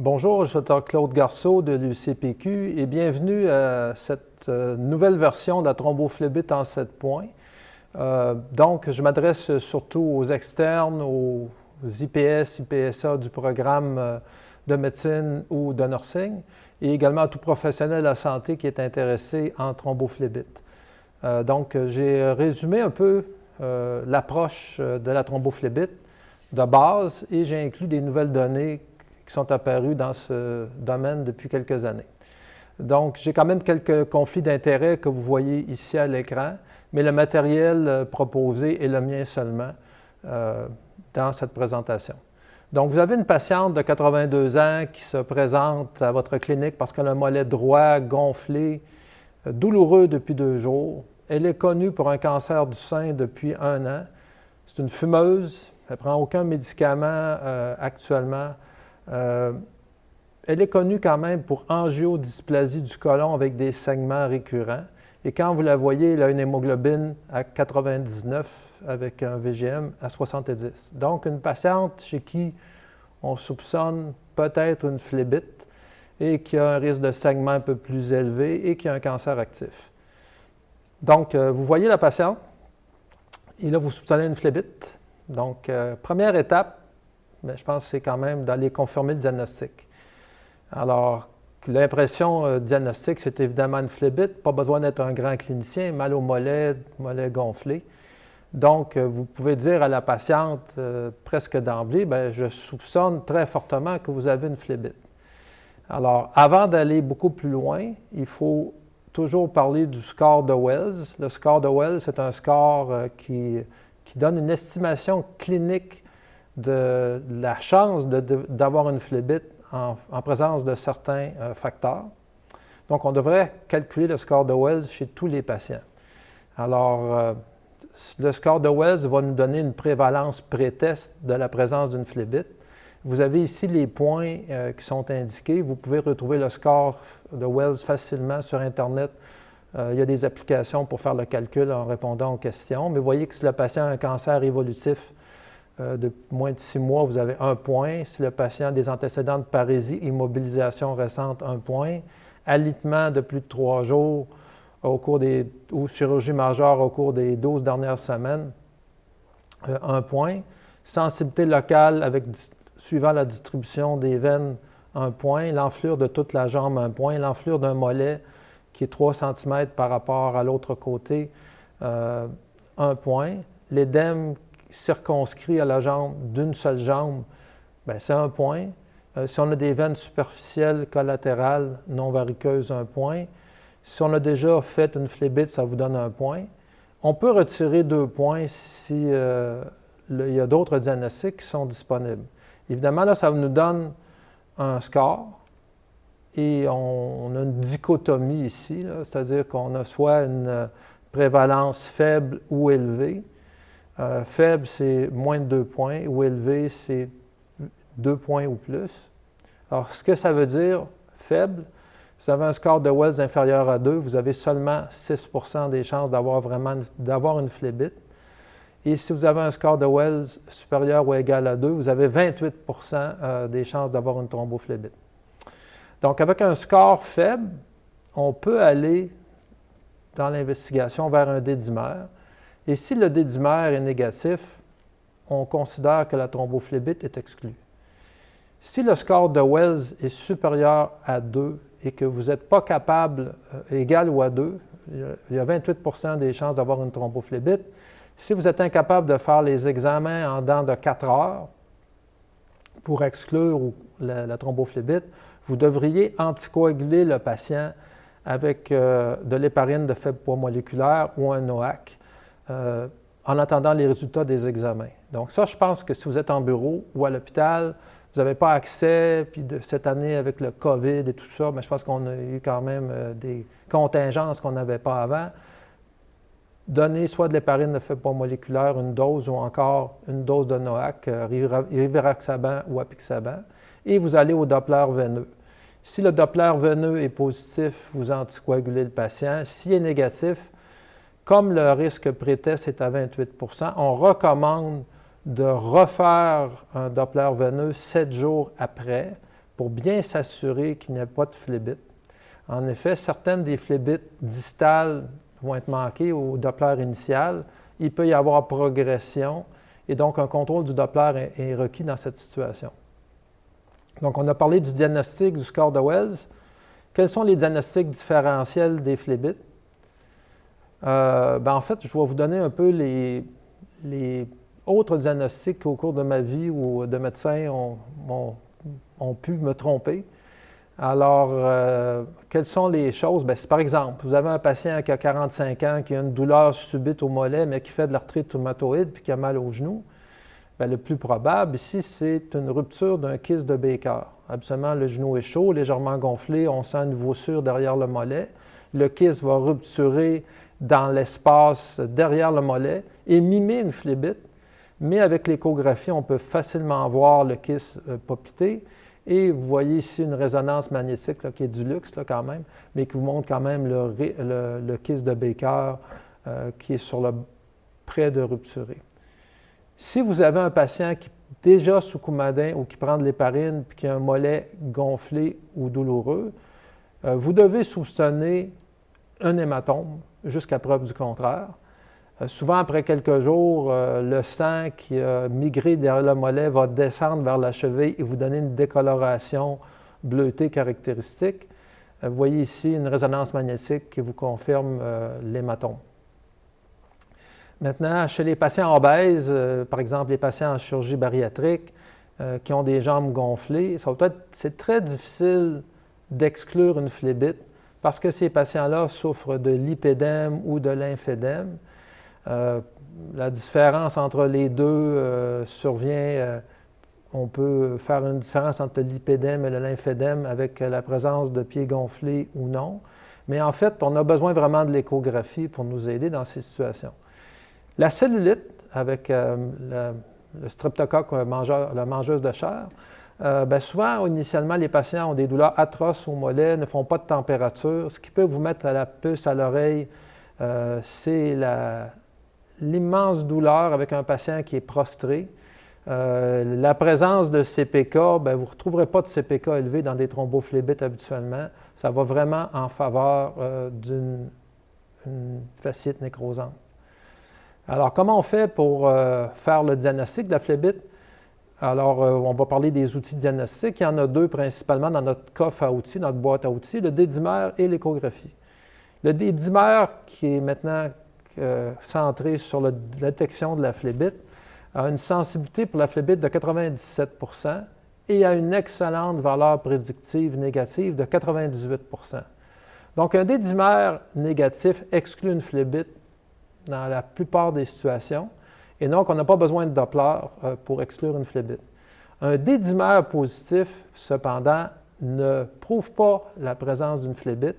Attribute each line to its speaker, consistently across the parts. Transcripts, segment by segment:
Speaker 1: Bonjour, je suis Dr Claude Garceau de l'UCPQ et bienvenue à cette nouvelle version de la thrombophlébite en 7 points. Donc, je m'adresse surtout aux externes, aux IPS, IPSA du programme de médecine ou de nursing et également à tout professionnel de la santé qui est intéressé en thrombophlébite. Donc, j'ai résumé un peu l'approche de la thrombophlébite de base et j'ai inclus des nouvelles données qui sont apparus dans ce domaine depuis quelques années. Donc, j'ai quand même quelques conflits d'intérêts que vous voyez ici à l'écran, mais le matériel proposé est le mien seulement dans cette présentation. Donc, vous avez une patiente de 82 ans qui se présente à votre clinique parce qu'elle a un mollet droit gonflé, douloureux depuis 2 jours. Elle est connue pour un cancer du sein depuis 1 an. C'est une fumeuse, elle ne prend aucun médicament actuellement. Elle est connue quand même pour angiodysplasie du côlon avec des saignements récurrents. Et quand vous la voyez, elle a une hémoglobine à 99 avec un VGM à 70. Donc, une patiente chez qui on soupçonne peut-être une phlébite et qui a un risque de saignement un peu plus élevé et qui a un cancer actif. Donc, vous voyez la patiente et là, vous soupçonnez une phlébite. Donc, première étape, bien, je pense que c'est quand même d'aller confirmer le diagnostic. Alors, l'impression diagnostique, c'est évidemment une phlébite, pas besoin d'être un grand clinicien, mal au mollet, mollet gonflé. Donc, vous pouvez dire à la patiente presque d'emblée, bien, je soupçonne très fortement que vous avez une phlébite. Alors, avant d'aller beaucoup plus loin, il faut toujours parler du score de Wells. Le score de Wells, c'est un score qui donne une estimation clinique de la chance d'avoir une phlébite en présence de certains facteurs. Donc, on devrait calculer le score de Wells chez tous les patients. Alors, le score de Wells va nous donner une prévalence pré-test de la présence d'une phlébite. Vous avez ici les points qui sont indiqués. Vous pouvez retrouver le score de Wells facilement sur Internet. Il y a des applications pour faire le calcul en répondant aux questions. Mais vous voyez que si le patient a un cancer évolutif de moins de 6 mois, vous avez 1 point. Si le patient a des antécédents de parésie, immobilisation récente, 1 point. Alitement de plus de 3 jours ou chirurgie majeure au cours des 12 dernières semaines, 1 point. Sensibilité locale suivant la distribution des veines, 1 point. L'enflure de toute la jambe, 1 point. L'enflure d'un mollet qui est 3 cm par rapport à l'autre côté, 1 point. L'édème circonscrit à la jambe d'une seule jambe, bien, c'est 1 point. Si on a des veines superficielles collatérales non variqueuses, 1 point. Si on a déjà fait une phlébite, ça vous donne 1 point. On peut retirer 2 points si il y a d'autres diagnostics qui sont disponibles. Évidemment, là, ça nous donne un score et on a une dichotomie ici, c'est-à-dire qu'on a soit une prévalence faible ou élevée. Faible, c'est moins de 2 points, ou élevé, c'est 2 points ou plus. Alors, ce que ça veut dire, faible, vous avez un score de Wells inférieur à 2, vous avez seulement 6 % des chances d'avoir une phlébite. Et si vous avez un score de Wells supérieur ou égal à 2, vous avez 28 % des chances d'avoir une thrombophlébite. Donc, avec un score faible, on peut aller dans l'investigation vers un D-dimer. Et si le D-dimer est négatif, on considère que la thrombophlébite est exclue. Si le score de Wells est supérieur à 2 et que vous n'êtes pas capable, égal ou à 2, il y a 28 % des chances d'avoir une thrombophlébite. Si vous êtes incapable de faire les examens en dedans de 4 heures pour exclure la thrombophlébite, vous devriez anticoaguler le patient avec de l'héparine de faible poids moléculaire ou un NOAC en attendant les résultats des examens. Donc ça, je pense que si vous êtes en bureau ou à l'hôpital, vous n'avez pas accès, puis cette année avec le COVID et tout ça, bien, je pense qu'on a eu quand même des contingences qu'on n'avait pas avant. Donnez soit de l'héparine de faible poids moléculaire, une dose ou encore une dose de NOAC, rivaroxaban ou apixaban, et vous allez au Doppler veineux. Si le Doppler veineux est positif, vous anticoagulez le patient. S'il est négatif, comme le risque pré-test est à 28 %, on recommande de refaire un Doppler veineux 7 jours après pour bien s'assurer qu'il n'y a pas de phlébite. En effet, certaines des phlébites distales vont être manquées au Doppler initial. Il peut y avoir progression et donc un contrôle du Doppler est requis dans cette situation. Donc, on a parlé du diagnostic du score de Wells. Quels sont les diagnostics différentiels des phlébites? En fait, je vais vous donner un peu les autres diagnostics qu'au cours de ma vie ou de médecins ont pu me tromper. Alors, quelles sont les choses? Bien, si par exemple, vous avez un patient qui a 45 ans, qui a une douleur subite au mollet, mais qui fait de l'arthrite rhumatoïde puis qui a mal au genou, bien, le plus probable ici, c'est une rupture d'un kyste de Baker. Absolument, le genou est chaud, légèrement gonflé, on sent une voussure derrière le mollet. Le kyste va rupturer dans l'espace derrière le mollet et mimer une phlébite, mais avec l'échographie, on peut facilement voir le kyste palpiter. Et vous voyez ici une résonance magnétique là, qui est du luxe là, quand même, mais qui vous montre quand même le kyste de Baker qui est sur le près de rupturer. Si vous avez un patient qui est déjà sous Coumadin ou qui prend de l'héparine puis qui a un mollet gonflé ou douloureux, vous devez soupçonner un hématome jusqu'à preuve du contraire. Souvent, après quelques jours, le sang qui a migré derrière le mollet va descendre vers la cheville et vous donner une décoloration bleutée caractéristique. Vous voyez ici une résonance magnétique qui vous confirme l'hématome. Maintenant, chez les patients obèses, par exemple les patients en chirurgie bariatrique qui ont des jambes gonflées, c'est très difficile d'exclure une phlébite parce que ces patients-là souffrent de lipédème ou de lymphédème. La différence entre les deux survient, on peut faire une différence entre le lipédème et le lymphédème avec la présence de pieds gonflés ou non. Mais en fait, on a besoin vraiment de l'échographie pour nous aider dans ces situations. La cellulite, avec le streptocoque, la mangeuse de chair, souvent, initialement, les patients ont des douleurs atroces au mollet, ne font pas de température. Ce qui peut vous mettre à la puce à l'oreille, c'est l'immense douleur avec un patient qui est prostré. La présence de CPK, vous ne retrouverez pas de CPK élevé dans des thrombopphlébites habituellement. Ça va vraiment en faveur d'une fasciite nécrosante. Alors, comment on fait pour faire le diagnostic de la phlébite? Alors, on va parler des outils diagnostiques. Il y en a deux principalement dans notre coffre à outils, notre boîte à outils, le dédimère et l'échographie. Le dédimère, qui est maintenant centré sur la détection de la phlébite, a une sensibilité pour la phlébite de 97 % et a une excellente valeur prédictive négative de 98 %. Donc, un dédimère négatif exclut une phlébite dans la plupart des situations, et donc on n'a pas besoin de Doppler pour exclure une phlébite. Un dédimère positif, cependant, ne prouve pas la présence d'une phlébite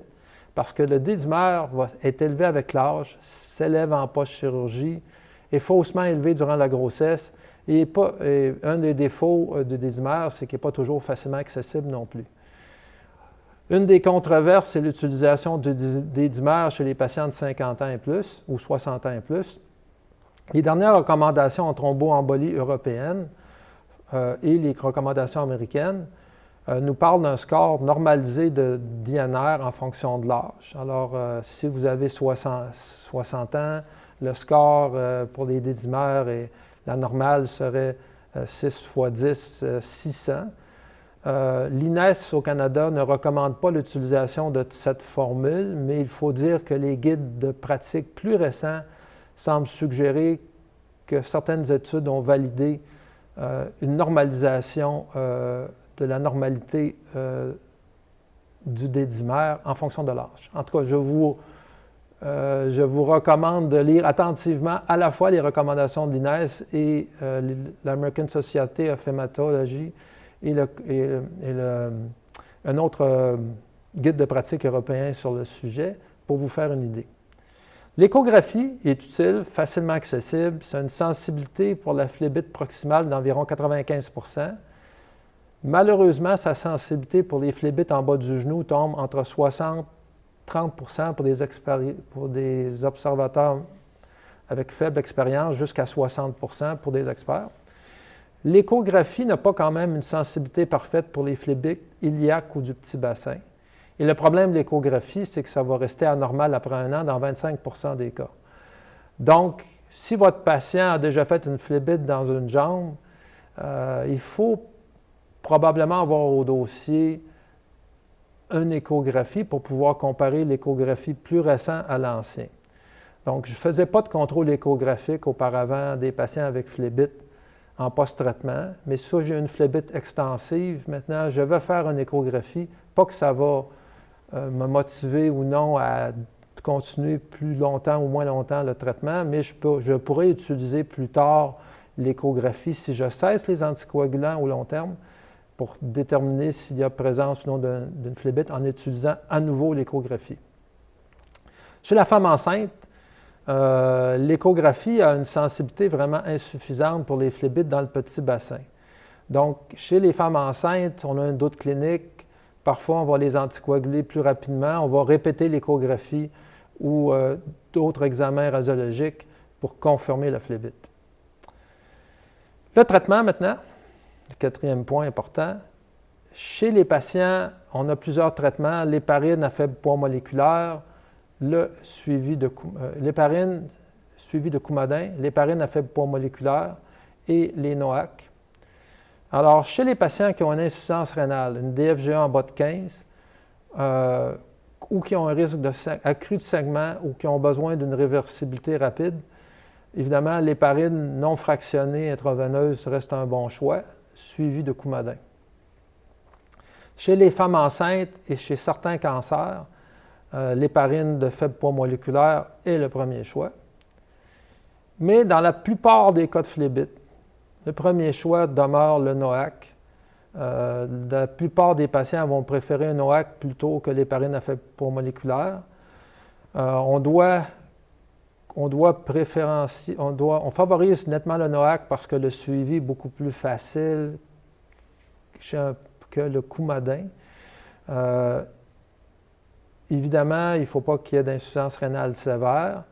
Speaker 1: parce que le dédimère est élevé avec l'âge, s'élève en post-chirurgie, est faussement élevé durant la grossesse, et un des défauts du dédimère, c'est qu'il n'est pas toujours facilement accessible non plus. Une des controverses, c'est l'utilisation du dédimère chez les patients de 50 ans et plus, ou 60 ans et plus. Les dernières recommandations en thromboembolie européenne et les recommandations américaines nous parlent d'un score normalisé de d'INR en fonction de l'âge. Alors, si vous avez 60 ans, le score pour les dédimères et la normale serait 6 x 10, 600. L'INES au Canada ne recommande pas l'utilisation de cette formule, mais il faut dire que les guides de pratique plus récents semblent suggérer que certaines études ont validé une normalisation de la normalité du dédimère en fonction de l'âge. En tout cas, je vous recommande de lire attentivement à la fois les recommandations de l'INES et l'American Society of Hematology et un autre guide de pratique européen sur le sujet pour vous faire une idée. L'échographie est utile, facilement accessible. C'est une sensibilité pour la phlébite proximale d'environ 95 %. Malheureusement, sa sensibilité pour les phlébites en bas du genou tombe entre 60 et 30 % pour des observateurs avec faible expérience, jusqu'à 60 % pour des experts. L'échographie n'a pas quand même une sensibilité parfaite pour les phlébites iliaques ou du petit bassin. Et le problème de l'échographie, c'est que ça va rester anormal après 1 an dans 25 % des cas. Donc, si votre patient a déjà fait une phlébite dans une jambe, il faut probablement avoir au dossier une échographie pour pouvoir comparer l'échographie plus récente à l'ancien. Donc, je ne faisais pas de contrôle échographique auparavant des patients avec phlébite en post-traitement, mais si j'ai une phlébite extensive, maintenant, je vais faire une échographie, pas que ça va me motiver ou non à continuer plus longtemps ou moins longtemps le traitement, mais je pourrais utiliser plus tard l'échographie si je cesse les anticoagulants au long terme pour déterminer s'il y a présence ou non d'une phlébite en utilisant à nouveau l'échographie. Chez la femme enceinte, l'échographie a une sensibilité vraiment insuffisante pour les phlébites dans le petit bassin. Donc, chez les femmes enceintes, on a un doute clinique. Parfois, on va les anticoaguler plus rapidement. On va répéter l'échographie ou d'autres examens radiologiques pour confirmer la phlébite. Le traitement maintenant, le quatrième point important. Chez les patients, on a plusieurs traitements. L'héparine à faible poids moléculaire, l'héparine suivi de Coumadin, l'héparine à faible poids moléculaire et les NOAC. Alors, chez les patients qui ont une insuffisance rénale, une DFGA en bas de 15, ou qui ont un risque accru de saignement ou qui ont besoin d'une réversibilité rapide, évidemment, l'héparine non fractionnée intraveineuse reste un bon choix, suivi de Coumadin. Chez les femmes enceintes et chez certains cancers, l'héparine de faible poids moléculaire est le premier choix. Mais dans la plupart des cas de phlébite, le premier choix demeure le NOAC. La plupart des patients vont préférer un NOAC plutôt que l'héparine à faible poids moléculaire. On favorise nettement le NOAC parce que le suivi est beaucoup plus facile que le Coumadin. Évidemment, il ne faut pas qu'il y ait d'insuffisance rénale sévère.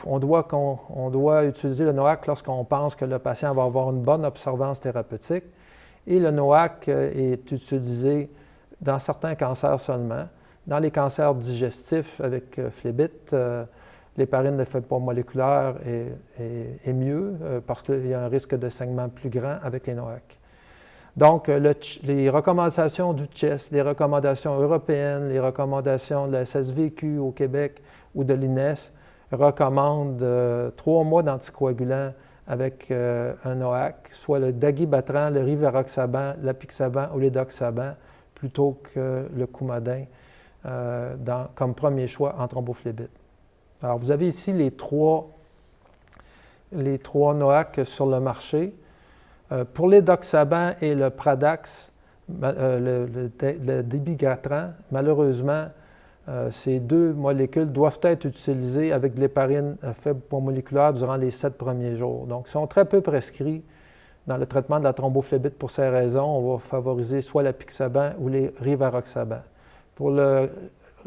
Speaker 1: On doit utiliser le NOAC lorsqu'on pense que le patient va avoir une bonne observance thérapeutique. Et le NOAC est utilisé dans certains cancers seulement. Dans les cancers digestifs avec phlébite, l'héparine de faible poids moléculaire est mieux parce qu'il y a un risque de saignement plus grand avec les NOAC. Donc, les recommandations du CHEST, les recommandations européennes, les recommandations de la SSVQ au Québec ou de l'INES recommandent 3 mois d'anticoagulant avec un NOAC, soit le daguibatran, le rivaroxaban, l'apixaban ou l'édoxaban, plutôt que le Coumadin comme premier choix en thrombophlébite. Alors, vous avez ici les trois NOAC sur le marché. Pour l'édoxaban et le Pradax, le dabigatran, malheureusement, ces deux molécules doivent être utilisées avec de l'héparine à faible poids moléculaire durant les 7 premiers jours. Donc, ils sont très peu prescrits dans le traitement de la thrombophlébite. Pour ces raisons, on va favoriser soit l'apixaban ou les rivaroxaban. Pour le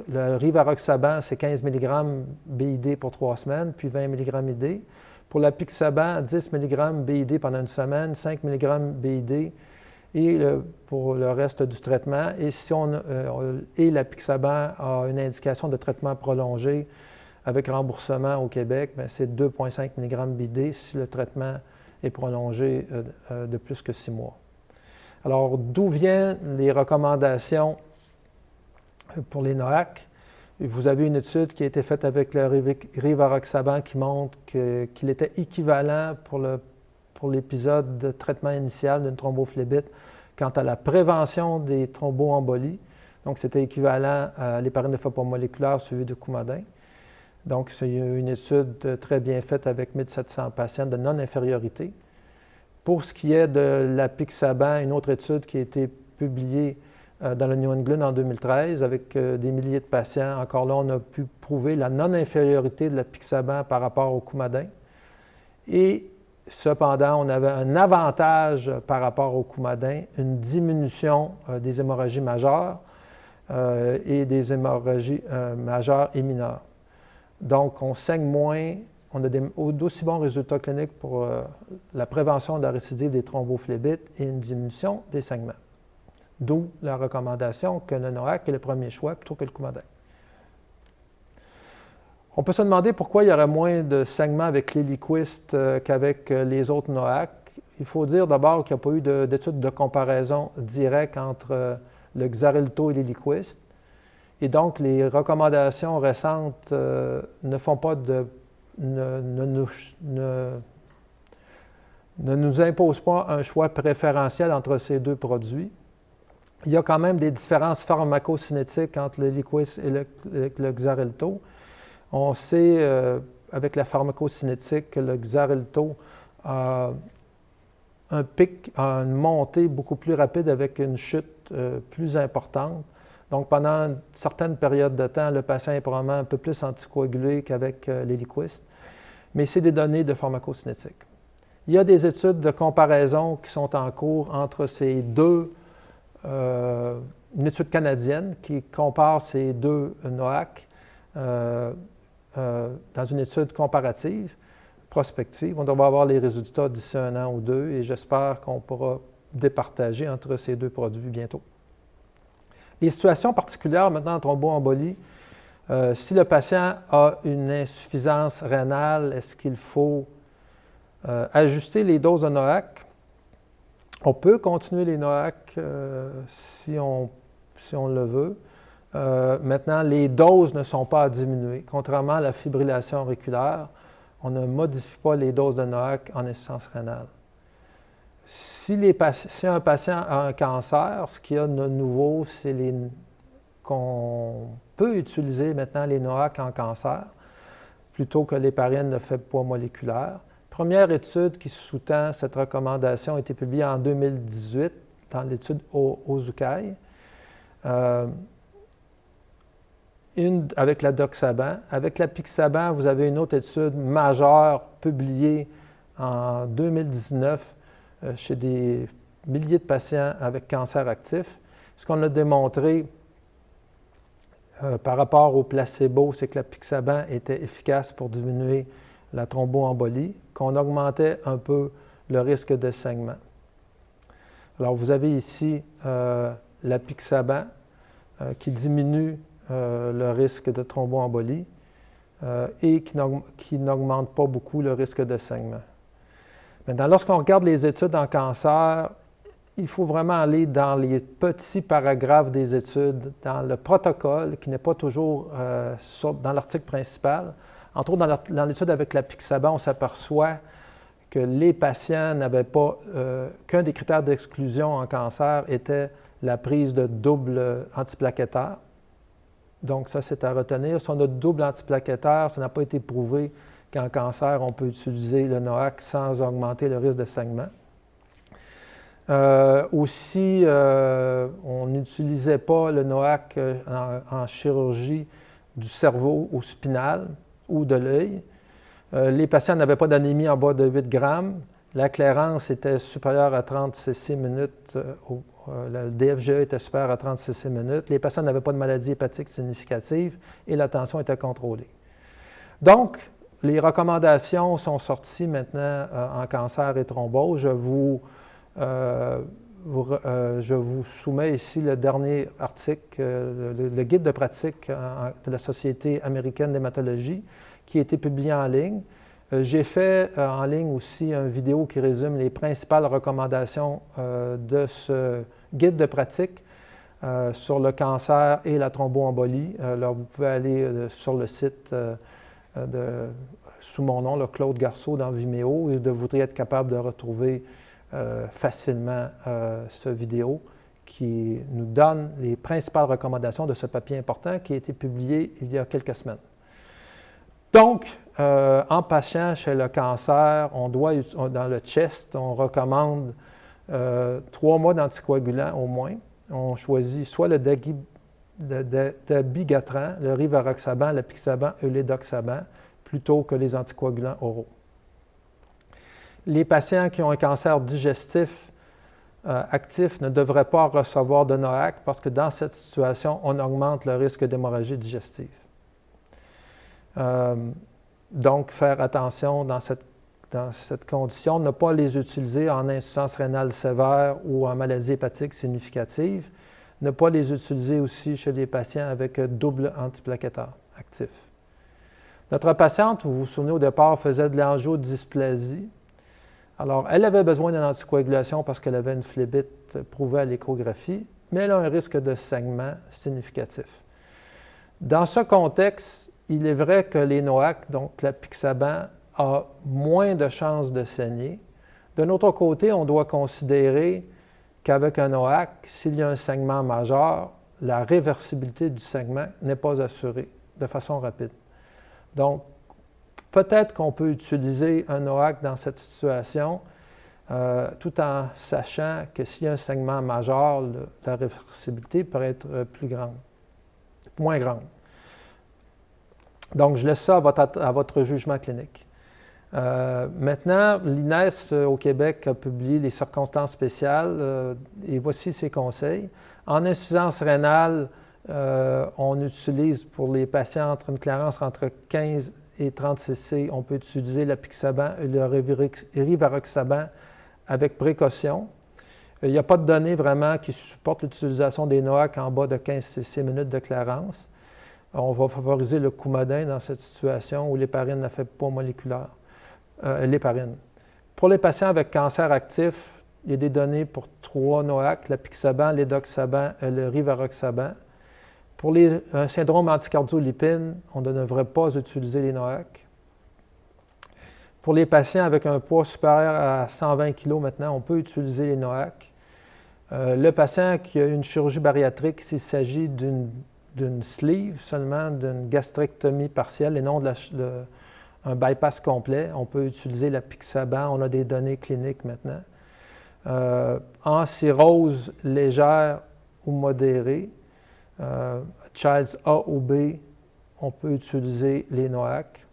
Speaker 1: rivaroxaban, c'est 15 mg BID pour 3 semaines, puis 20 mg ID. Pour l'apixaban, 10 mg BID pendant une semaine, 5 mg BID et pour le reste du traitement. Et l'apixaban a une indication de traitement prolongé avec remboursement au Québec, c'est 2,5 mg BID si le traitement est prolongé de plus que 6 mois. Alors, d'où viennent les recommandations pour les NOAC? Vous avez une étude qui a été faite avec le rivaroxaban qui montre qu'il était équivalent pour l'épisode de traitement initial d'une thrombophlébite quant à la prévention des thromboembolies. Donc, c'était équivalent à l'héparine de faible poids moléculaire suivi de Coumadin. Donc, c'est une étude très bien faite avec 1700 patients de non-infériorité. Pour ce qui est de l'apixaban, une autre étude qui a été publiée dans le New England en 2013 avec des milliers de patients. Encore là, on a pu prouver la non-infériorité de l'apixaban par rapport au Coumadin. Et cependant, on avait un avantage par rapport au Coumadin, une diminution des hémorragies majeures et des hémorragies majeures et mineures. Donc, on saigne moins, on a d'aussi bons résultats cliniques pour la prévention de la récidive des thrombophlébite et une diminution des saignements. D'où la recommandation que le NOAC est le premier choix plutôt que le Coumadin. On peut se demander pourquoi il y aurait moins de saignements avec l'Eliquist qu'avec les autres NOAC. Il faut dire d'abord qu'il n'y a pas eu d'études de comparaison directe entre le Xarelto et l'Eliquist. Et donc, les recommandations récentes ne nous imposent pas un choix préférentiel entre ces deux produits. Il y a quand même des différences pharmacocinétiques entre le l'Eliquist et le Xarelto. On sait, avec la pharmacocinétique, que le Xarelto a un pic, a une montée beaucoup plus rapide avec une chute plus importante. Donc, pendant une certaine période de temps, le patient est probablement un peu plus anticoagulé qu'avec l'Eliquist, mais c'est des données de pharmacocinétique. Il y a des études de comparaison qui sont en cours entre ces deux, une étude canadienne qui compare ces deux NOAC dans une étude comparative, prospective. On devrait avoir les résultats d'ici un an ou deux et j'espère qu'on pourra départager entre ces deux produits bientôt. Les situations particulières maintenant en thromboembolie, si le patient a une insuffisance rénale, est-ce qu'il faut ajuster les doses de NOAC? On peut continuer les NOAC si on le veut. Maintenant, les doses ne sont pas à diminuer. Contrairement à la fibrillation auriculaire, on ne modifie pas les doses de NOAC en insuffisance rénale. Si un patient a un cancer, ce qu'il y a de nouveau, c'est qu'on peut utiliser maintenant les NOAC en cancer plutôt que l'héparine de faible poids moléculaire. Première étude qui sous-tend cette recommandation a été publiée en 2018 dans l'étude Ozukai. Une avec la Doxaban. Avec la Pixaban, vous avez une autre étude majeure publiée en 2019 chez des milliers de patients avec cancer actif. Ce qu'on a démontré par rapport au placebo, c'est que la Pixaban était efficace pour diminuer la thromboembolie, qu'on augmentait un peu le risque de saignement. Alors, vous avez ici la Pixaban qui diminue le risque de thromboembolie et qui n'augmente pas beaucoup le risque de saignement. Maintenant, lorsqu'on regarde les études en cancer, il faut vraiment aller dans les petits paragraphes des études, dans le protocole, qui n'est pas toujours dans l'article principal. Entre autres, dans l'étude avec la Pixaban, on s'aperçoit que les patients n'avaient pas, qu'un des critères d'exclusion en cancer était la prise de double antiplaquettaire. Donc, ça, c'est à retenir. Si on a double antiplaquettaire, ça n'a pas été prouvé qu'en cancer, on peut utiliser le NOAC sans augmenter le risque de saignement. Aussi, on n'utilisait pas le NOAC en chirurgie du cerveau ou spinal ou de l'œil. Les patients n'avaient pas d'anémie en bas de 8 grammes. La clairance était supérieure à 30 cc minutes. Le DFGE était supérieur à 30 cc minutes. Les patients n'avaient pas de maladie hépatique significative et la tension était contrôlée. Donc, les recommandations sont sorties maintenant en cancer et thrombose. Je vous soumets ici le dernier article, le guide de pratique de la Société américaine d'hématologie qui a été publié en ligne. J'ai fait en ligne aussi une vidéo qui résume les principales recommandations de ce guide de pratique sur le cancer et la thromboembolie. Alors, vous pouvez aller sur le site sous mon nom, le Claude Garceau, dans Vimeo, et vous devriez être capable de retrouver facilement cette vidéo qui nous donne les principales recommandations de ce papier important qui a été publié il y a quelques semaines. Donc, en patient chez le cancer, dans le chest, on recommande 3 mois d'anticoagulant au moins. On choisit soit le dabigatran, le rivaroxaban, le pixaban et le doxaban, plutôt que les anticoagulants oraux. Les patients qui ont un cancer digestif actif ne devraient pas recevoir de NOAC parce que dans cette situation, on augmente le risque d'hémorragie digestive. Donc, faire attention dans cette condition, ne pas les utiliser en insuffisance rénale sévère ou en maladie hépatique significative. Ne pas les utiliser aussi chez les patients avec double antiplaquettaire actif. Notre patiente, vous vous souvenez au départ, faisait de l'angiodysplasie. Alors, elle avait besoin d'une anticoagulation parce qu'elle avait une phlébite prouvée à l'échographie, mais elle a un risque de saignement significatif. Dans ce contexte, il est vrai que les NOAC, donc l'apixaban, a moins de chances de saigner. De notre côté, on doit considérer qu'avec un NOAC, s'il y a un saignement majeur, la réversibilité du saignement n'est pas assurée de façon rapide. Donc, peut-être qu'on peut utiliser un NOAC dans cette situation, tout en sachant que s'il y a un saignement majeur, la réversibilité pourrait être moins grande. Donc, je laisse ça à votre jugement clinique. Maintenant, l'INES au Québec a publié les circonstances spéciales et voici ses conseils. En insuffisance rénale, on utilise pour les patients entre une clarence entre 15 et 30 cc, on peut utiliser l'apixaban et le rivaroxaban avec précaution. Il n'y a pas de données vraiment qui supportent l'utilisation des NOAC en bas de 15 cc minutes de clarence. On va favoriser le Coumadin dans cette situation où l'héparine n'a fait pas moléculaire. L'héparine. Pour les patients avec cancer actif, il y a des données pour 3 NOAC, l'apixaban, l'édoxaban et le rivaroxaban. Pour un syndrome anticardiolipine, on ne devrait pas utiliser les NOAC. Pour les patients avec un poids supérieur à 120 kg maintenant, on peut utiliser les NOAC. Le patient qui a une chirurgie bariatrique, s'il s'agit d'une sleeve, seulement d'une gastrectomie partielle et non un bypass complet, on peut utiliser l'apixaban, on a des données cliniques maintenant. En cirrhose légère ou modérée, Childs A ou B, on peut utiliser les NOAC.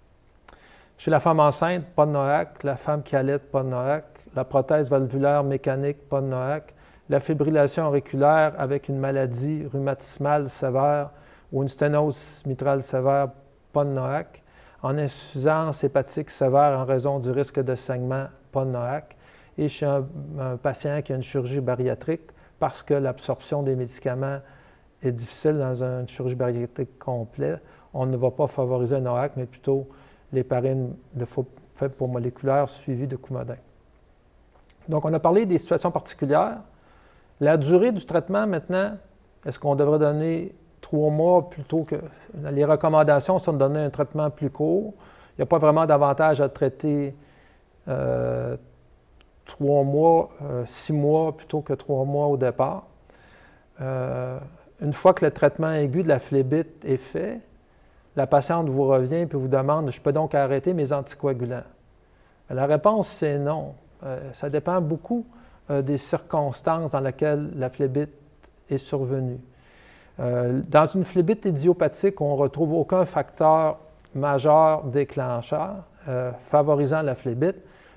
Speaker 1: Chez la femme enceinte, pas de NOAC. La femme qui allaite, pas de NOAC. La prothèse valvulaire mécanique, pas de NOAC. La fibrillation auriculaire avec une maladie rhumatismale sévère ou une sténose mitrale sévère, pas de NOAC. En insuffisance hépatique sévère en raison du risque de saignement, pas de NOAC. Et chez un patient qui a une chirurgie bariatrique, parce que l'absorption des médicaments est difficile dans une chirurgie bariatrique complète, on ne va pas favoriser un NOAC, mais plutôt l'héparine faite pour moléculaire suivie de Coumadin. Donc, on a parlé des situations particulières. La durée du traitement, maintenant, est-ce qu'on devrait donner 3 mois plutôt que... Les recommandations sont de donner un traitement plus court. Il n'y a pas vraiment d'avantage à traiter 3 mois, 6 mois plutôt que 3 mois au départ. Une fois que le traitement aigu de la phlébite est fait, la patiente vous revient et vous demande « Je peux donc arrêter mes anticoagulants? » La réponse, c'est non. Ça dépend beaucoup des circonstances dans lesquelles la phlébite est survenue. Dans une phlébite idiopathique, on ne retrouve aucun facteur majeur déclencheur favorisant la phlébite.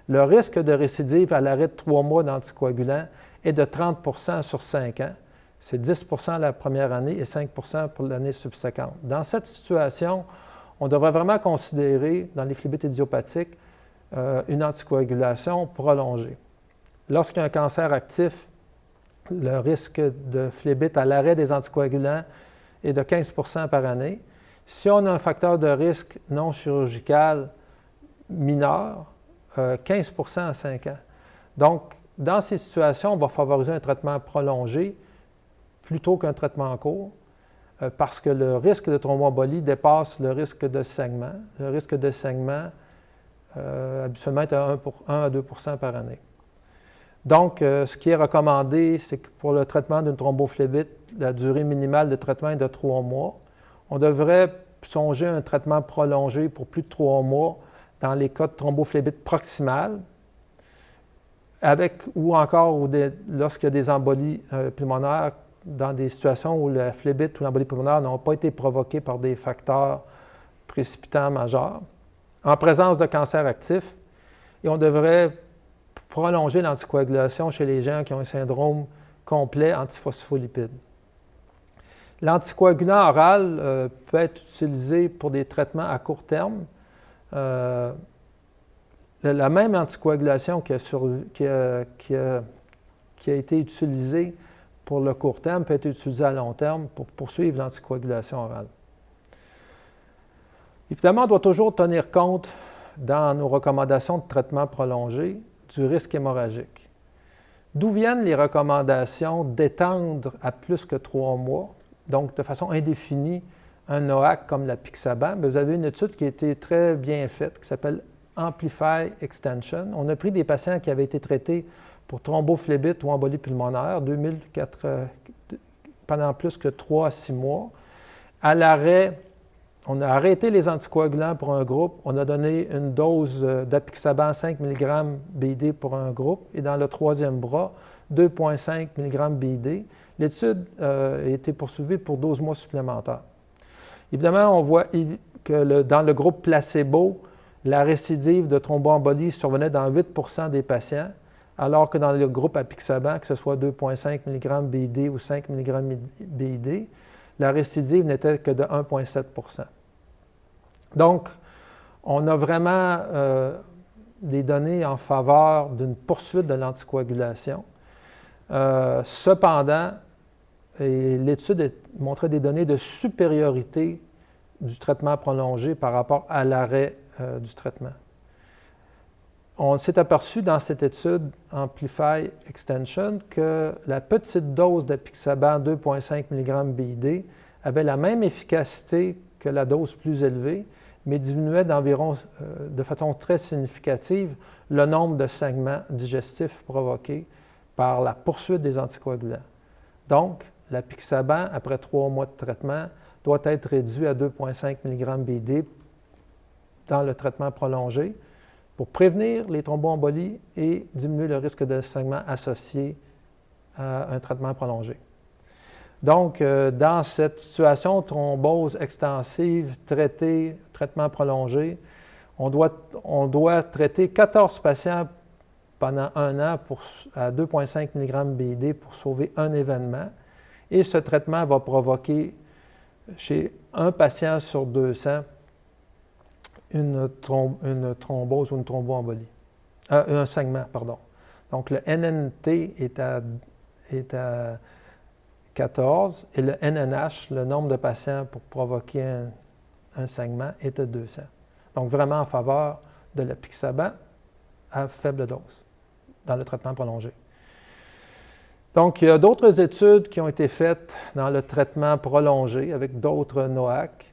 Speaker 1: Le risque de récidive à l'arrêt de 3 mois d'anticoagulants est de 30 sur 5 ans. C'est 10 la première année et 5 pour l'année subséquente. Dans cette situation, on devrait vraiment considérer, dans les phlébites idiopathiques, une anticoagulation prolongée. Lorsqu'il y a un cancer actif, le risque de phlébite à l'arrêt des anticoagulants est de 15 par année. Si on a un facteur de risque non chirurgical mineur, 15 à 5 ans. Donc, dans ces situations, on va favoriser un traitement prolongé plutôt qu'un traitement court, parce que le risque de thromboembolie dépasse le risque de saignement. Le risque de saignement, habituellement, est à 1 à 2 par année. Donc, ce qui est recommandé, c'est que pour le traitement d'une thrombophlébite, la durée minimale de traitement est de 3 mois. On devrait songer à un traitement prolongé pour plus de 3 mois dans les cas de thrombophlébite proximale, ou encore lorsqu'il y a des embolies pulmonaires, dans des situations où la phlébite ou l'embolie pulmonaire n'ont pas été provoquées par des facteurs précipitants majeurs, en présence de cancer actif, et on devrait prolonger l'anticoagulation chez les gens qui ont un syndrome complet antiphospholipide. L'anticoagulant oral peut être utilisé pour des traitements à court terme. la même anticoagulation qui a été utilisée pour le court terme peut être utilisée à long terme pour poursuivre l'anticoagulation orale. Évidemment, on doit toujours tenir compte dans nos recommandations de traitement prolongé du risque hémorragique. D'où viennent les recommandations d'étendre à plus que 3 mois, donc de façon indéfinie, un NOAC comme l'apixaban? Vous avez une étude qui a été très bien faite, qui s'appelle Amplify Extension. On a pris des patients qui avaient été traités pour thrombophlébite ou embolie pulmonaire pendant plus que 3 à 6 mois. À l'arrêt, on a arrêté les anticoagulants pour un groupe, on a donné une dose d'apixaban 5 mg BID pour un groupe, et dans le troisième bras, 2,5 mg BID. L'étude a été poursuivie pour 12 mois supplémentaires. Évidemment, on voit que dans le groupe placebo, la récidive de thromboembolie survenait dans 8 % des patients, alors que dans le groupe apixaban, que ce soit 2,5 mg BID ou 5 mg BID, la récidive n'était que de 1,7 %. Donc, on a vraiment des données en faveur d'une poursuite de l'anticoagulation. Cependant, l'étude montrait des données de supériorité du traitement prolongé par rapport à l'arrêt du traitement. On s'est aperçu dans cette étude Amplify Extension que la petite dose d'apixaban 2,5 mg BID avait la même efficacité que la dose plus élevée, mais diminuait d'environ, de façon très significative, le nombre de saignements digestifs provoqués par la poursuite des anticoagulants. Donc, l'apixaban, après 3 mois de traitement, doit être réduit à 2,5 mg BID dans le traitement prolongé pour prévenir les thromboembolies et diminuer le risque de saignement associé à un traitement prolongé. Donc, dans cette situation, thrombose extensive, traitement prolongé, on doit traiter 14 patients pendant 1 an à 2,5 mg BID pour sauver un événement. Et ce traitement va provoquer chez un patient sur 200 une thrombose ou une thromboembolie. Un saignement, pardon. Donc, le NNT est à 14 et le NNH, le nombre de patients pour provoquer un saignement, est de 200. Donc, vraiment en faveur de l'apixaban à faible dose dans le traitement prolongé. Donc, il y a d'autres études qui ont été faites dans le traitement prolongé avec d'autres NOAC.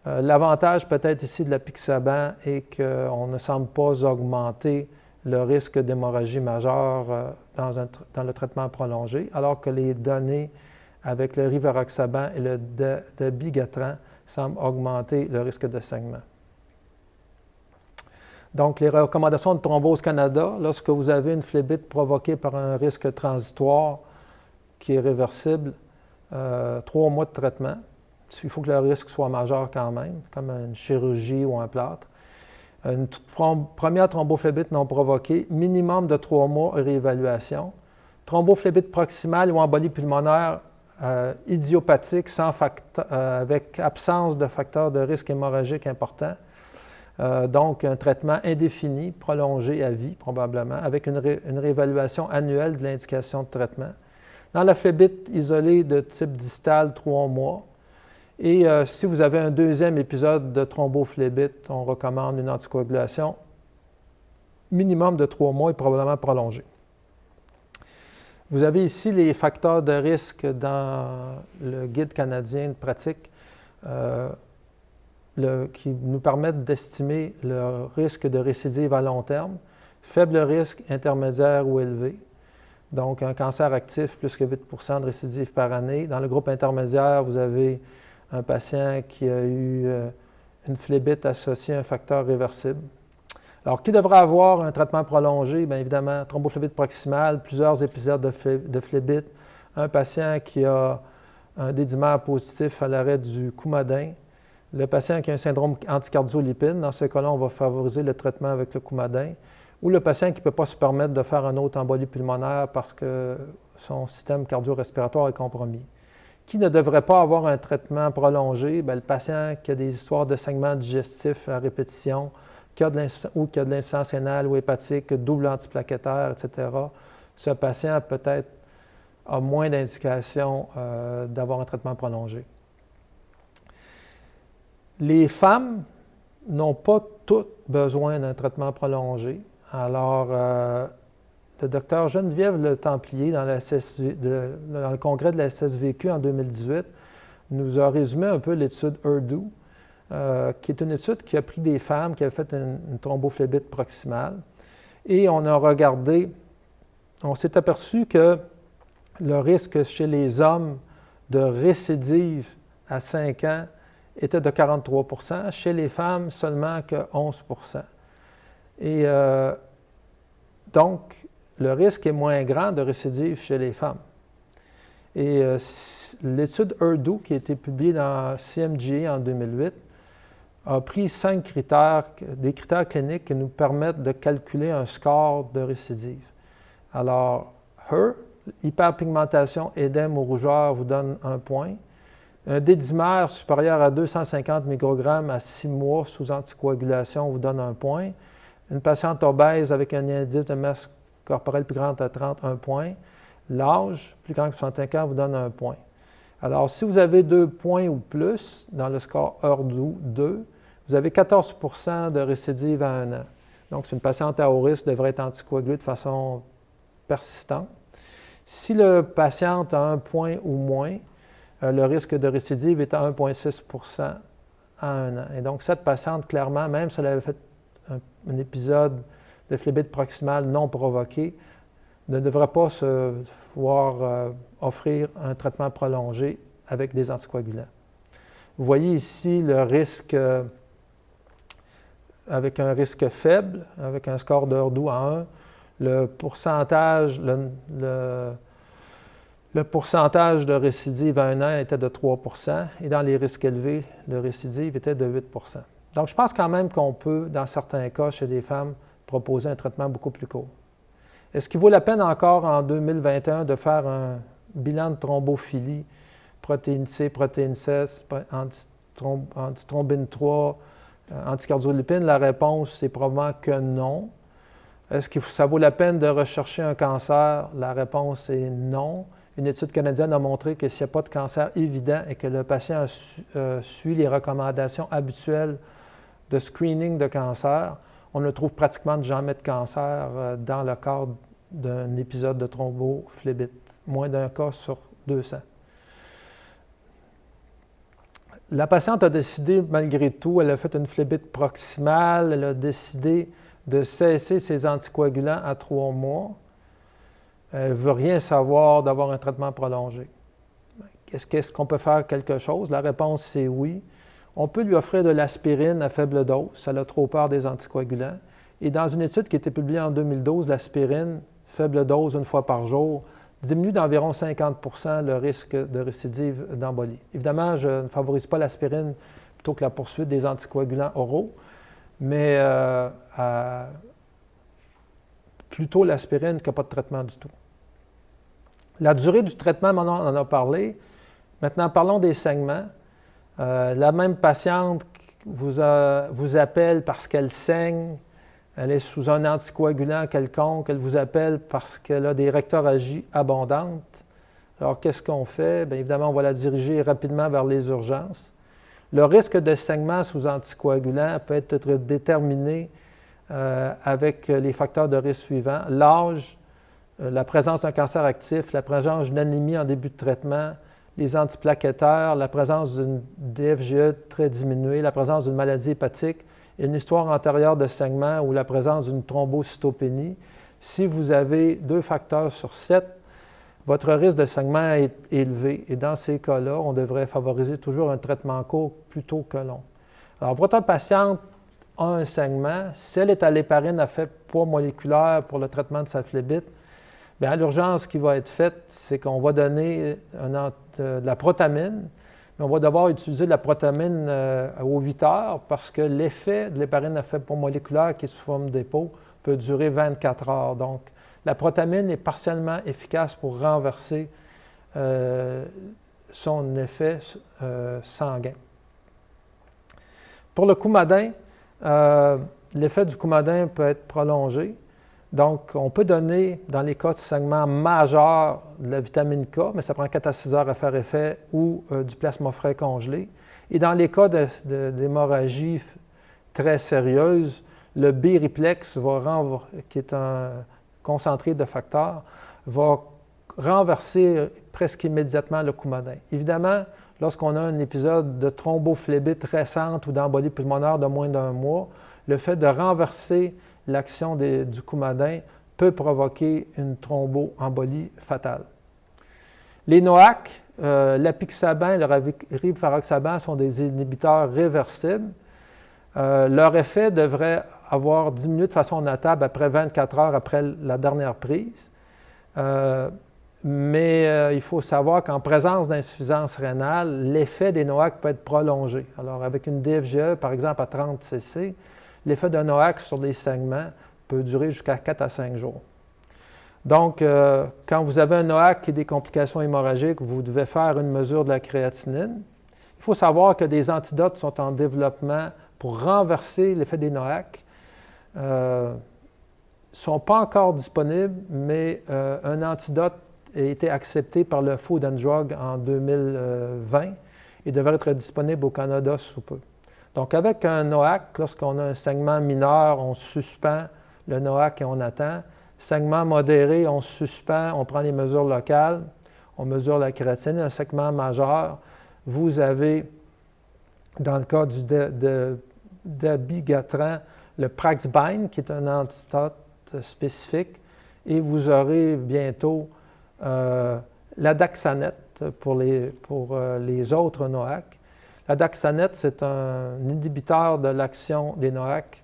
Speaker 1: L'avantage peut-être ici de l'apixaban est qu'on ne semble pas augmenter le risque d'hémorragie majeure dans le traitement prolongé, alors que les données avec le rivaroxaban et le dabigatran semblent augmenter le risque de saignement. Donc, les recommandations de Thrombose Canada, lorsque vous avez une phlébite provoquée par un risque transitoire qui est réversible, 3 mois de traitement. Il faut que le risque soit majeur quand même, comme une chirurgie ou un plâtre. Une première thrombophlébite non provoquée, minimum de 3 mois et réévaluation. Thrombophlébite proximale ou embolie pulmonaire idiopathique avec absence de facteurs de risque hémorragique importants. Donc, un traitement indéfini, prolongé à vie probablement, avec une réévaluation annuelle de l'indication de traitement. Dans la phlébite isolée de type distal, 3 mois. Et si vous avez un deuxième épisode de thrombophlébite, on recommande une anticoagulation minimum de 3 mois et probablement prolongée. Vous avez ici les facteurs de risque dans le guide canadien de pratique qui nous permettent d'estimer le risque de récidive à long terme, faible risque, intermédiaire ou élevé. Donc, un cancer actif, plus que 8 % de récidive par année. Dans le groupe intermédiaire, vous avez un patient qui a eu une phlébite associée à un facteur réversible. Alors, qui devrait avoir un traitement prolongé? Bien évidemment, thrombophlébite proximale, plusieurs épisodes de phlébite, un patient qui a un dédimère positif à l'arrêt du Coumadin, le patient qui a un syndrome anticardiolipine, dans ce cas-là, on va favoriser le traitement avec le Coumadin, ou le patient qui ne peut pas se permettre de faire un autre embolie pulmonaire parce que son système cardio-respiratoire est compromis. Qui ne devrait pas avoir un traitement prolongé? Bien, le patient qui a des histoires de saignements digestifs à répétition, qui a de l'insuffisance rénale ou hépatique, double antiplaquettaire, etc., ce patient peut-être a moins d'indications d'avoir un traitement prolongé. Les femmes n'ont pas toutes besoin d'un traitement prolongé. Alors, le docteur Geneviève Le Templier, dans le congrès de la SSVQ en 2018, nous a résumé un peu l'étude ERDU, qui est une étude qui a pris des femmes qui avaient fait une thrombophlébite proximale. Et on a regardé, on s'est aperçu que le risque chez les hommes de récidive à 5 ans était de 43 %, chez les femmes seulement que 11 %. Et donc, le risque est moins grand de récidive chez les femmes. Et l'étude ERDU, qui a été publiée dans CMJ en 2008, a pris 5 critères, des critères cliniques qui nous permettent de calculer un score de récidive. Alors, hyperpigmentation, édème ou rougeur vous donne 1 point. Un D-dimère supérieur à 250 microgrammes à 6 mois sous anticoagulation vous donne 1 point. Une patiente obèse avec un indice de masse corporelle plus grand à 30, 1 point. L'âge, plus grand que 65 ans, vous donne 1 point. Alors, si vous avez 2 points ou plus dans le score ERDU 2, vous avez 14 % de récidive à 1 an. Donc, c'est une patiente à haut risque devrait être anticoagulée de façon persistante. Si le patient a 1 point ou moins, le risque de récidive est à 1,6 % à 1 an. Et donc, cette patiente, clairement, même si elle avait fait un épisode de phlébite proximale non provoqué, ne devrait pas se voir offrir un traitement prolongé avec des anticoagulants. Vous voyez ici le risque avec un risque faible, avec un score d'ERDU à 1, le pourcentage de récidive à 1 an était de 3 % et dans les risques élevés, le récidive était de 8 %. Donc, je pense quand même qu'on peut, dans certains cas, chez des femmes, proposer un traitement beaucoup plus court. Est-ce qu'il vaut la peine encore en 2021 de faire un bilan de thrombophilie, protéine C, protéine 16, antithrombine 3, anticardiolipine? La réponse, c'est probablement que non. Est-ce que ça vaut la peine de rechercher un cancer? La réponse est non. Une étude canadienne a montré que s'il n'y a pas de cancer évident et que le patient suit les recommandations habituelles de screening de cancer, on ne trouve pratiquement jamais de cancer dans le cadre d'un épisode de thrombophlébite, moins d'un cas sur 200. La patiente a décidé, malgré tout, elle a fait une phlébite proximale, elle a décidé de cesser ses anticoagulants à 3 mois. Elle ne veut rien savoir d'avoir un traitement prolongé. Est-ce qu'on peut faire quelque chose? La réponse, c'est oui. On peut lui offrir de l'aspirine à faible dose, elle a trop peur des anticoagulants. Et dans une étude qui a été publiée en 2012, l'aspirine, faible dose 1 fois par jour, diminue d'environ 50 % le risque de récidive d'embolie. Évidemment, je ne favorise pas l'aspirine plutôt que la poursuite des anticoagulants oraux, mais plutôt l'aspirine qu'il n'y a pas de traitement du tout. La durée du traitement, maintenant, on en a parlé. Maintenant, parlons des saignements. La même patiente vous appelle parce qu'elle saigne, elle est sous un anticoagulant quelconque, elle vous appelle parce qu'elle a des rectorragies abondantes. Alors, qu'est-ce qu'on fait? Bien évidemment, on va la diriger rapidement vers les urgences. Le risque de saignement sous anticoagulant peut être déterminé avec les facteurs de risque suivants: l'âge, la présence d'un cancer actif, la présence d'une anémie en début de traitement, les antiplaquettaires, la présence d'une DFGE très diminuée, la présence d'une maladie hépatique, une histoire antérieure de saignement ou la présence d'une thrombocytopénie. Si vous avez 2 facteurs sur 7, votre risque de saignement est élevé. Et dans ces cas-là, on devrait favoriser toujours un traitement court plutôt que long. Alors, votre patiente a un saignement. Si elle est à l'héparine à faible poids moléculaire pour le traitement de sa phlébite, bien, à l'urgence, ce qui va être fait, c'est qu'on va donner de la protamine, mais on va devoir utiliser de la protamine aux 8 heures parce que l'effet de l'héparine à faible poids moléculaire qui est sous forme de dépôt peut durer 24 heures. Donc, la protamine est partiellement efficace pour renverser son effet sanguin. Pour le Coumadin, l'effet du Coumadin peut être prolongé. Donc, on peut donner, dans les cas de saignement majeur, de la vitamine K, mais ça prend 4 à 6 heures à faire effet, ou du plasma frais congelé. Et dans les cas d'hémorragie très sérieuse, le B-riplex, qui est un concentré de facteurs, va renverser presque immédiatement le Coumadin. Évidemment, lorsqu'on a un épisode de thrombophlébite récente ou d'embolie pulmonaire de moins d'1 mois, le fait de renverser l'action du Coumadin peut provoquer une thromboembolie fatale. Les NOAC, l'apixaban et le rivaroxaban sont des inhibiteurs réversibles. Leur effet devrait avoir diminué de façon notable après 24 heures après la dernière prise. Mais il faut savoir qu'en présence d'insuffisance rénale, l'effet des NOAC peut être prolongé. Alors, avec une DFGE, par exemple, à 30 cc, l'effet d'un NOAC sur les saignements peut durer jusqu'à 4 à 5 jours. Donc, quand vous avez un NOAC et des complications hémorragiques, vous devez faire une mesure de la créatinine. Il faut savoir que des antidotes sont en développement pour renverser l'effet des NOAC. Ne sont pas encore disponibles, mais un antidote a été accepté par le Food and Drug en 2020 et devrait être disponible au Canada sous peu. Donc, avec un NOAC, lorsqu'on a un saignement mineur, on suspend le NOAC et on attend. Saignement modéré, on suspend, on prend les mesures locales, on mesure la créatinine. Un saignement majeur, vous avez, dans le cas du dabigatran, le Praxbind, qui est un antidote spécifique, et vous aurez bientôt l'Adaxanet pour les autres NOAC. L'Adaxanet, c'est un inhibiteur de l'action des NOAC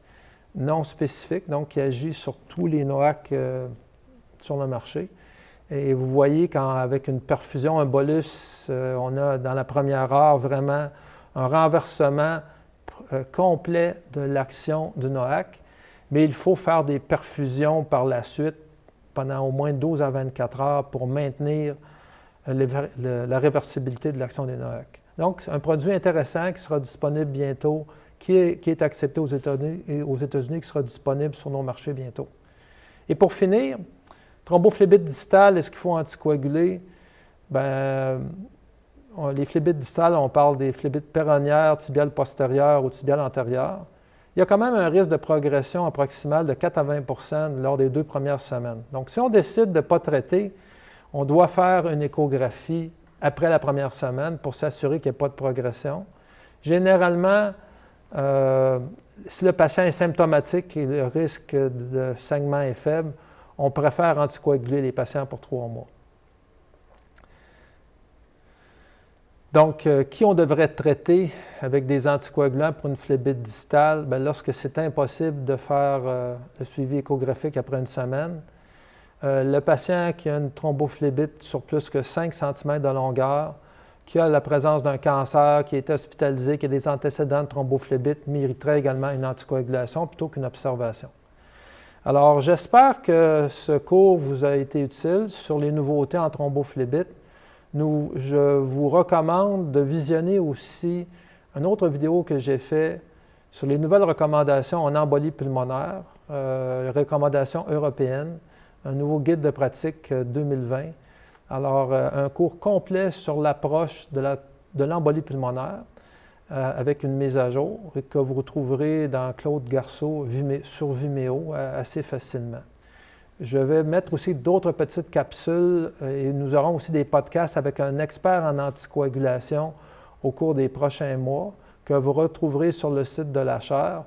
Speaker 1: non spécifique, donc qui agit sur tous les NOAC sur le marché. Et vous voyez qu'avec une perfusion, un bolus, on a dans la première heure vraiment un renversement complet de l'action du NOAC, mais il faut faire des perfusions par la suite pendant au moins 12 à 24 heures pour maintenir la réversibilité de l'action des NOAC. Donc, c'est un produit intéressant qui sera disponible bientôt, qui est accepté aux États-Unis, qui sera disponible sur nos marchés bientôt. Et pour finir, thrombophlébite distale, est-ce qu'il faut anticoaguler? Bien, les phlébites distales, on parle des phlébites péronnières, tibiales postérieures ou tibiales antérieures. Il y a quand même un risque de progression proximale de 4 à 20 % lors des 2 premières semaines. Donc, si on décide de ne pas traiter, on doit faire une échographie après la première semaine pour s'assurer qu'il n'y ait pas de progression. Généralement, si le patient est symptomatique et le risque de saignement est faible, on préfère anticoaguler les patients pour 3 mois. Donc, qui on devrait traiter avec des anticoagulants pour une phlébite distale? Bien, lorsque c'est impossible de faire le suivi échographique après une semaine, le patient qui a une thrombophlébite sur plus que 5 cm de longueur, qui a la présence d'un cancer, qui est hospitalisé, qui a des antécédents de thrombophlébite, mériterait également une anticoagulation plutôt qu'une observation. Alors, j'espère que ce cours vous a été utile sur les nouveautés en thrombophlébite. Je vous recommande de visionner aussi une autre vidéo que j'ai faite sur les nouvelles recommandations en embolie pulmonaire, recommandations européennes, un nouveau guide de pratique 2020. Alors, un cours complet sur l'approche de l'embolie pulmonaire avec une mise à jour et que vous retrouverez dans Claude Garceau sur Vimeo assez facilement. Je vais mettre aussi d'autres petites capsules et nous aurons aussi des podcasts avec un expert en anticoagulation au cours des prochains mois que vous retrouverez sur le site de la chaire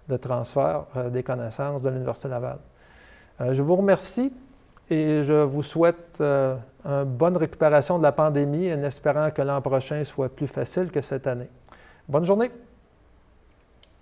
Speaker 1: de transfert des connaissances de l'Université Laval. Je vous remercie et je vous souhaite une bonne récupération de la pandémie en espérant que l'an prochain soit plus facile que cette année. Bonne journée!